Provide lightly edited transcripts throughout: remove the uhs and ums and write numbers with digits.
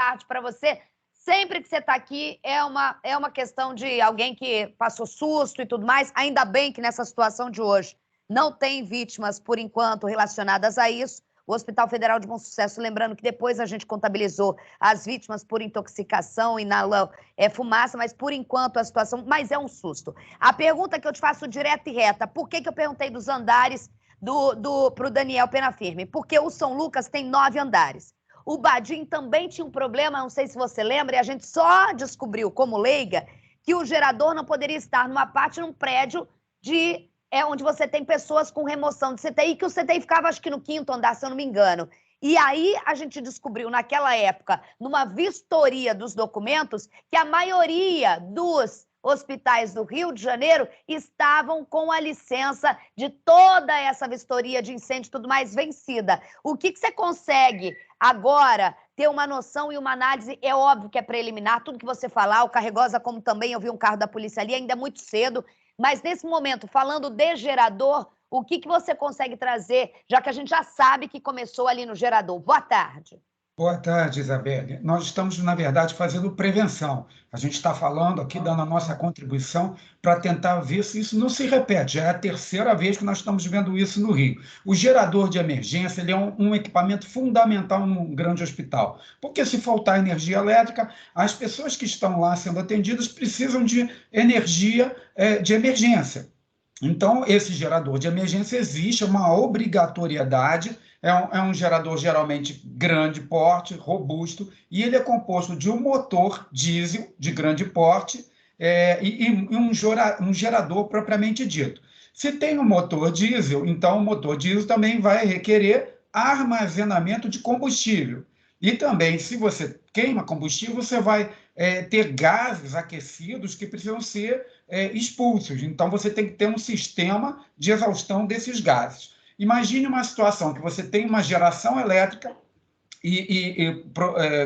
tarde para você. Sempre que você está aqui é uma questão de alguém que passou susto e tudo mais. Ainda bem que nessa situação de hoje não tem vítimas, por enquanto, relacionadas a isso. O Hospital Federal de Bom Sucesso, lembrando que depois a gente contabilizou as vítimas por intoxicação, inalam fumaça, mas por enquanto a situação... Mas é um susto. A pergunta que eu te faço direta e reta, por que eu perguntei dos andares para o Daniel Penafirme? Porque o São Lucas tem 9 andares. O Badim também tinha um problema, não sei se você lembra, e a gente só descobriu, como leiga, que o gerador não poderia estar numa parte, num prédio onde você tem pessoas com remoção de CTI, que o CTI ficava, acho que no 5º andar, se eu não me engano. E aí a gente descobriu, naquela época, numa vistoria dos documentos, que a maioria dos hospitais do Rio de Janeiro estavam com a licença de toda essa vistoria de incêndio e tudo mais vencida. O que você consegue agora ter uma noção e uma análise? É óbvio que é preliminar, tudo que você falar, o Carregosa, como também eu vi um carro da polícia ali, ainda é muito cedo, mas nesse momento, falando de gerador, o que você consegue trazer, já que a gente já sabe que começou ali no gerador? Boa tarde. Boa tarde, Isabelle. Nós estamos, na verdade, fazendo prevenção. A gente está falando aqui, dando a nossa contribuição para tentar ver se isso não se repete. Já é a 3ª vez que nós estamos vendo isso no Rio. O gerador de emergência ele é um equipamento fundamental num grande hospital, porque se faltar energia elétrica, as pessoas que estão lá sendo atendidas precisam de energia de emergência. Então, esse gerador de emergência existe, é uma obrigatoriedade, é um gerador geralmente grande porte, robusto, e ele é composto de um motor diesel de grande porte e um gerador propriamente dito. Se tem um motor diesel, então o motor diesel também vai requerer armazenamento de combustível. E também, se você queima combustível, você vai ter gases aquecidos que precisam ser expulsos. Então, você tem que ter um sistema de exaustão desses gases. Imagine uma situação que você tem uma geração elétrica e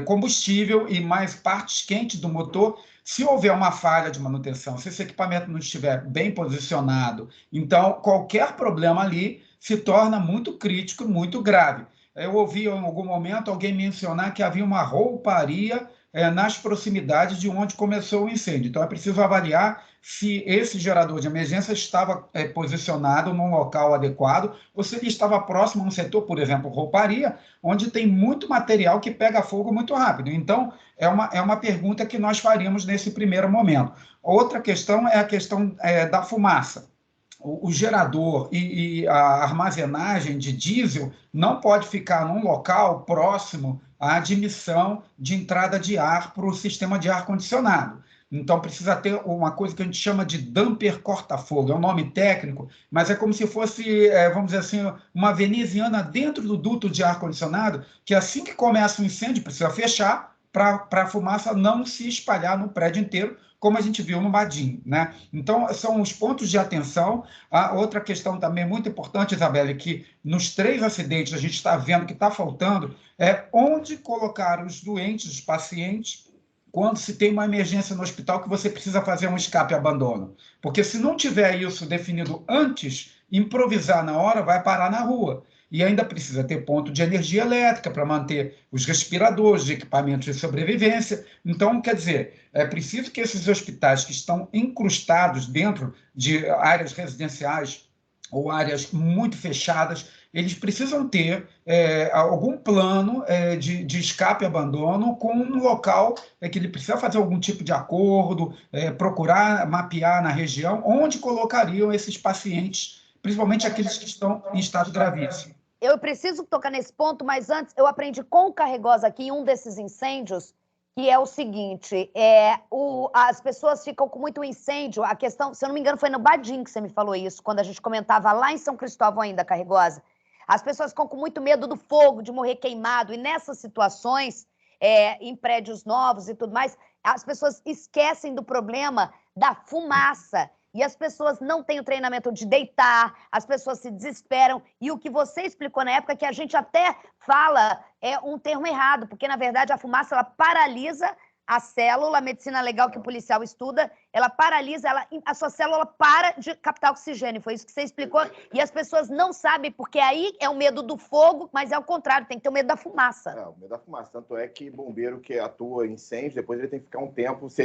combustível e mais partes quentes do motor. Se houver uma falha de manutenção, se esse equipamento não estiver bem posicionado, então qualquer problema ali se torna muito crítico, muito grave. Eu ouvi em algum momento alguém mencionar que havia uma rouparia nas proximidades de onde começou o incêndio. Então, é preciso avaliar se esse gerador de emergência estava posicionado num local adequado ou se ele estava próximo a um setor, por exemplo, rouparia, onde tem muito material que pega fogo muito rápido. Então, é uma pergunta que nós faríamos nesse primeiro momento. Outra questão é a questão da fumaça. O gerador e a armazenagem de diesel não pode ficar num local próximo à admissão de entrada de ar para o sistema de ar-condicionado. Então, precisa ter uma coisa que a gente chama de damper corta-fogo. É um nome técnico, mas é como se fosse, vamos dizer assim, uma veneziana dentro do duto de ar-condicionado, que assim que começa o incêndio, precisa fechar para a fumaça não se espalhar no prédio inteiro, como a gente viu no Badim, né? Então, são os pontos de atenção. A outra questão também muito importante, Isabelle, que nos 3 acidentes a gente está vendo que está faltando, é onde colocar os doentes, os pacientes, quando se tem uma emergência no hospital que você precisa fazer um escape e abandono. Porque se não tiver isso definido antes, improvisar na hora vai parar na rua. E ainda precisa ter ponto de energia elétrica para manter os respiradores, os equipamentos de sobrevivência. Então, quer dizer, é preciso que esses hospitais que estão incrustados dentro de áreas residenciais ou áreas muito fechadas, eles precisam ter algum plano de escape e abandono com um local que ele precisa fazer algum tipo de acordo, procurar mapear na região onde colocariam esses pacientes, principalmente aqueles que estão em estado gravíssimo. Eu preciso tocar nesse ponto, mas antes eu aprendi com o Carregosa aqui em um desses incêndios, que é o seguinte, as pessoas ficam com muito incêndio, a questão, se eu não me engano, foi no Badim que você me falou isso, quando a gente comentava lá em São Cristóvão ainda, Carregosa. As pessoas ficam com muito medo do fogo, de morrer queimado, e nessas situações, em prédios novos e tudo mais, as pessoas esquecem do problema da fumaça. E as pessoas não têm o treinamento de deitar, as pessoas se desesperam. E o que você explicou na época, que a gente até fala um termo errado, porque, na verdade, a fumaça ela paralisa a célula, a medicina legal que o policial estuda, ela paralisa, a sua célula para de captar oxigênio. Foi isso que você explicou. E as pessoas não sabem, porque aí é o medo do fogo, mas é o contrário, tem que ter o medo da fumaça. É, o medo da fumaça. Tanto é que bombeiro que atua em incêndio, depois ele tem que ficar um tempo, se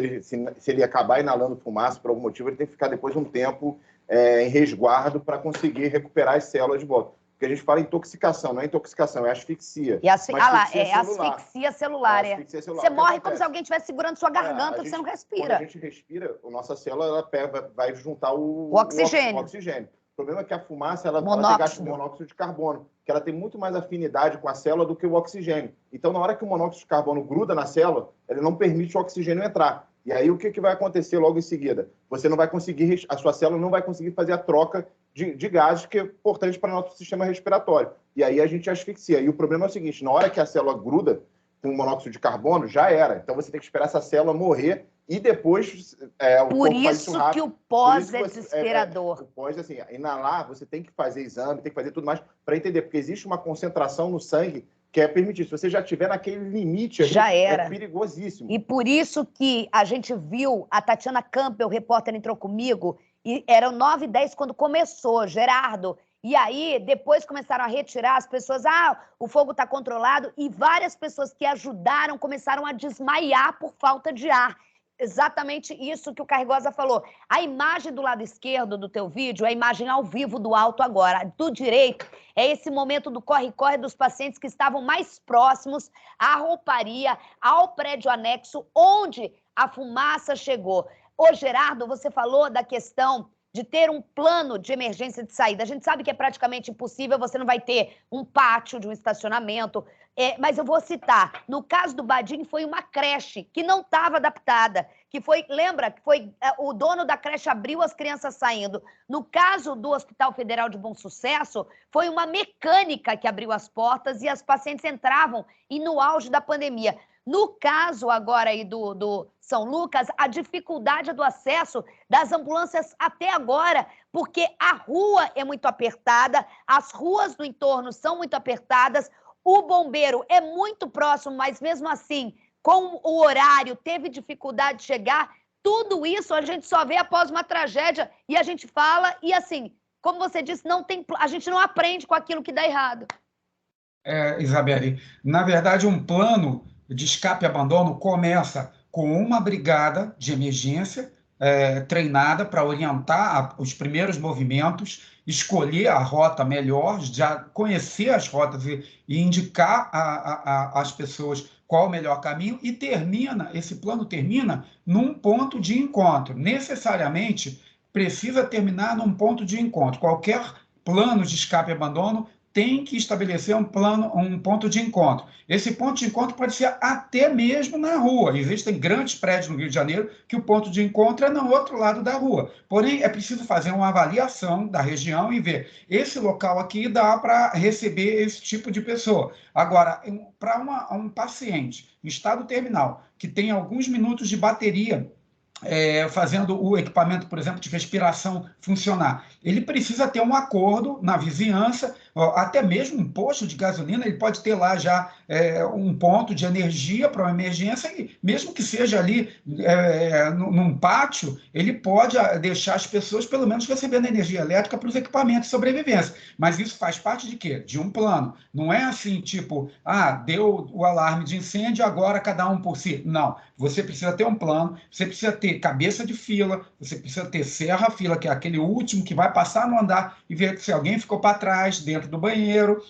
ele acabar inalando fumaça por algum motivo, ele tem que ficar depois um tempo em resguardo para conseguir recuperar as células de volta. Porque a gente fala intoxicação, não é intoxicação, é asfixia. É asfixia celular. Você morre como se alguém estivesse segurando sua garganta e você não respira. Quando a gente respira, a nossa célula vai juntar o oxigênio. O problema é que a fumaça ela tem gasto de monóxido de carbono, que ela tem muito mais afinidade com a célula do que o oxigênio. Então, na hora que o monóxido de carbono gruda na célula, ele não permite o oxigênio entrar. E aí, o que vai acontecer logo em seguida? Você não vai conseguir, a sua célula não vai conseguir fazer a troca de gases, que é importante para o nosso sistema respiratório. E aí a gente asfixia. E o problema é o seguinte, na hora que a célula gruda com o monóxido de carbono, já era. Então você tem que esperar essa célula morrer e depois o Por isso que o pós é desesperador. O pós, assim, inalar, você tem que fazer exame, tem que fazer tudo mais para entender, porque existe uma concentração no sangue que é permitido. Se você já estiver naquele limite, já era. É perigosíssimo. E por isso que a gente viu, a Tatiana Campbell, repórter, entrou comigo, e eram 9h10 quando começou, Gerardo. E aí, depois começaram a retirar as pessoas, o fogo está controlado, e várias pessoas que ajudaram começaram a desmaiar por falta de ar. Exatamente isso que o Carregosa falou. A imagem do lado esquerdo do teu vídeo é a imagem ao vivo do alto agora. Do direito é esse momento do corre-corre dos pacientes que estavam mais próximos à rouparia, ao prédio anexo, onde a fumaça chegou. Ô, Gerardo, você falou da questão de ter um plano de emergência de saída. A gente sabe que é praticamente impossível, você não vai ter um pátio de um estacionamento, mas eu vou citar, no caso do Badin foi uma creche que não estava adaptada, lembra que foi o dono da creche abriu as crianças saindo. No caso do Hospital Federal de Bom Sucesso, foi uma mecânica que abriu as portas e as pacientes entravam e no auge da pandemia. No caso agora aí do São Lucas, a dificuldade do acesso das ambulâncias até agora, porque a rua é muito apertada, as ruas do entorno são muito apertadas, o bombeiro é muito próximo, mas mesmo assim, com o horário, teve dificuldade de chegar. Tudo isso a gente só vê após uma tragédia e a gente fala e assim, como você disse, a gente não aprende com aquilo que dá errado. Isabelle, na verdade, um plano de escape e abandono começa com uma brigada de emergência treinada para orientar os primeiros movimentos, escolher a rota melhor, já conhecer as rotas e indicar às pessoas qual o melhor caminho, e esse plano termina num ponto de encontro. Necessariamente precisa terminar num ponto de encontro. Qualquer plano de escape e abandono tem que estabelecer um ponto de encontro. Esse ponto de encontro pode ser até mesmo na rua. Existem grandes prédios no Rio de Janeiro que o ponto de encontro é no outro lado da rua. Porém, é preciso fazer uma avaliação da região e ver, esse local aqui dá para receber esse tipo de pessoa. Agora, para um paciente em estado terminal, que tem alguns minutos de bateria, fazendo o equipamento, por exemplo, de respiração funcionar. Ele precisa ter um acordo na vizinhança, até mesmo um posto de gasolina, ele pode ter lá já um ponto de energia para uma emergência, e mesmo que seja ali num pátio, ele pode deixar as pessoas, pelo menos, recebendo energia elétrica para os equipamentos de sobrevivência. Mas isso faz parte de quê? De um plano. Não é assim, tipo, deu o alarme de incêndio, agora cada um por si. Não. Você precisa ter um plano, você precisa ter cabeça de fila, você precisa ter serra-fila, que é aquele último que vai passar no andar e ver se alguém ficou para trás, dentro do banheiro,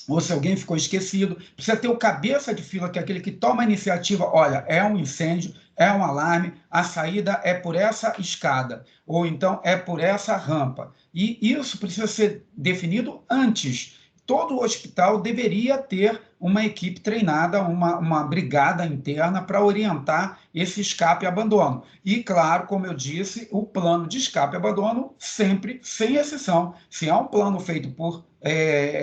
ou se alguém ficou esquecido. Precisa ter o cabeça de fila, que é aquele que toma a iniciativa. Olha, é um incêndio, é um alarme, a saída é por essa escada, ou então é por essa rampa. E isso precisa ser definido antes. Todo hospital deveria ter uma equipe treinada, uma brigada interna para orientar esse escape e abandono. E, claro, como eu disse, o plano de escape e abandono sempre, sem exceção. Se é um plano feito por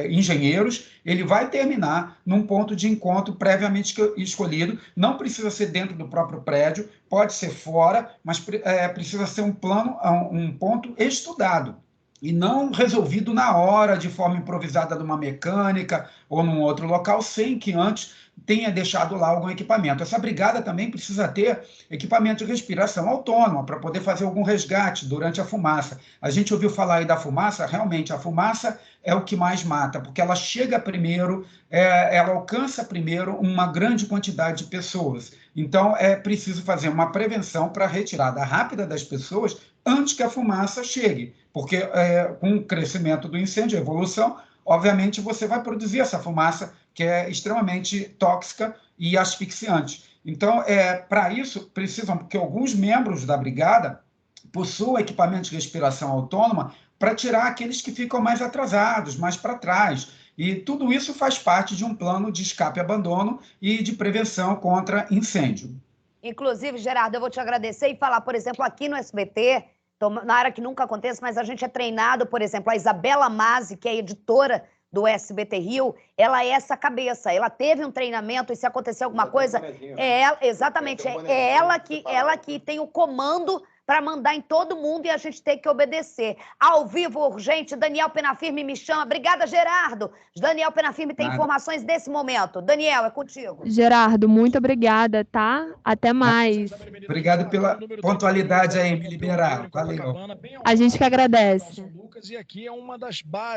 engenheiros, ele vai terminar num ponto de encontro previamente escolhido. Não precisa ser dentro do próprio prédio, pode ser fora, mas precisa ser um ponto estudado. E não resolvido na hora, de forma improvisada numa mecânica ou num outro local, sem que antes tenha deixado lá algum equipamento. Essa brigada também precisa ter equipamento de respiração autônoma para poder fazer algum resgate durante a fumaça. A gente ouviu falar aí da fumaça, realmente a fumaça é o que mais mata, porque ela chega primeiro, ela alcança primeiro uma grande quantidade de pessoas. Então, é preciso fazer uma prevenção para a retirada rápida das pessoas antes que a fumaça chegue, porque com o crescimento do incêndio, a evolução, obviamente você vai produzir essa fumaça que é extremamente tóxica e asfixiante. Então, para isso, precisam que alguns membros da brigada possuam equipamento de respiração autônoma para tirar aqueles que ficam mais atrasados, mais para trás. E tudo isso faz parte de um plano de escape e abandono e de prevenção contra incêndio. Inclusive, Gerardo, eu vou te agradecer e falar, por exemplo, aqui no SBT, na área que nunca acontece, mas a gente é treinado, por exemplo, a Isabela Mazzi, que é editora do SBT Rio, ela é essa cabeça, ela teve um treinamento e se acontecer alguma coisa, exatamente, ela que tem o comando para mandar em todo mundo e a gente tem que obedecer. Ao vivo, urgente, Daniel Penafirme me chama. Obrigada, Gerardo. Daniel Penafirme tem informações desse momento. Daniel, é contigo. Gerardo, muito obrigada, tá? Até mais. Obrigado pela pontualidade aí, me liberaram. Valeu. A gente que agradece. E aqui é uma das bases.